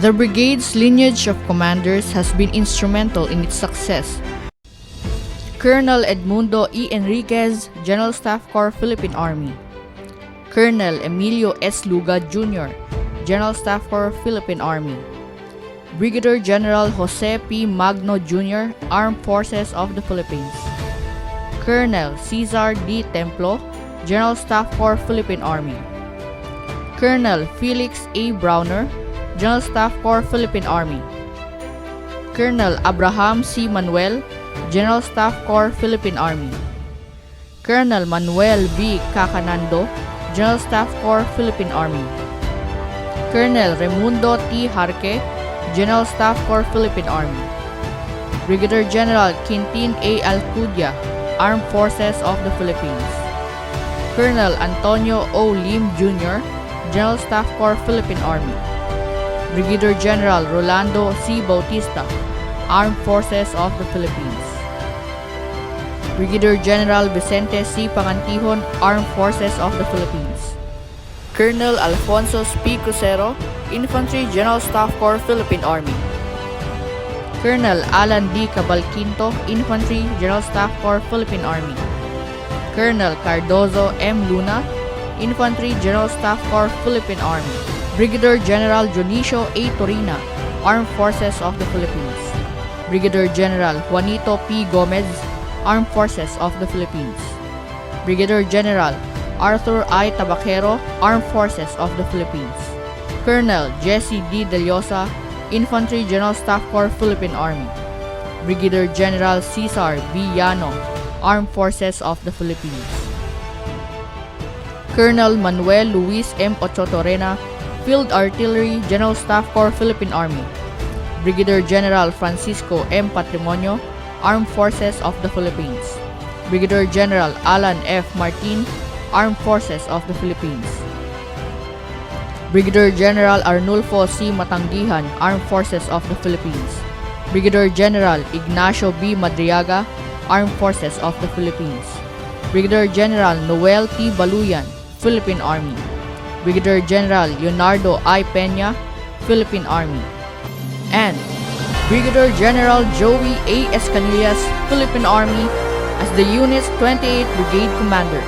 The brigade's lineage of commanders has been instrumental in its success. Colonel Edmundo E. Enriquez, General Staff Corps, Philippine Army. Colonel Emilio S. Luga Jr., General Staff Corps, Philippine Army. Brigadier General Jose P. Magno Jr., Armed Forces of the Philippines. Colonel Cesar D. Templo, General Staff Corps, Philippine Army. Colonel Felix A. Browner, General Staff Corps, Philippine Army. Colonel Abraham C. Manuel, General Staff Corps, Philippine Army. Colonel Manuel B. Cacanando, General Staff Corps, Philippine Army. Colonel Raimundo T. Jarque, General Staff Corps, Philippine Army. Brigadier General Quintin A. Alcudia, Armed Forces of the Philippines. Colonel Antonio O. Lim Jr., General Staff Corps, Philippine Army. Brigadier General Rolando C. Bautista, Armed Forces of the Philippines. Brigadier General Vicente C. Pangantihon, Armed Forces of the Philippines. Colonel Alfonso P. Crucero, Infantry, General Staff Corps, Philippine Army. Colonel Alan D. Cabalquinto, Infantry, General Staff Corps, Philippine Army. Colonel Cardozo M. Luna, Infantry, General Staff Corps, Philippine Army. Brigadier General Dionisio A. Torina, Armed Forces of the Philippines. Brigadier General Juanito P. Gomez, Armed Forces of the Philippines. Brigadier General Arthur I. Tabacero, Armed Forces of the Philippines. Colonel Jesse D. Deliosa, Infantry, General Staff Corps, Philippine Army. Brigadier General Cesar B. Llano, Armed Forces of the Philippines. Colonel Manuel Luis M. Ochotorena, Field Artillery, General Staff Corps, Philippine Army. Brigadier General Francisco M. Patrimonio, Armed Forces of the Philippines. Brigadier General Alan F. Martin, Armed Forces of the Philippines. Brigadier General Arnulfo C. Matanggihan, Armed Forces of the Philippines. Brigadier General Ignacio B. Madriaga, Armed Forces of the Philippines. Brigadier General Noel T. Baluyan, Philippine Army. Brigadier General Leonardo I. Peña, Philippine Army. And Brigadier General Joey A. Escanillas, Philippine Army, as the unit's 28th Brigade Commander.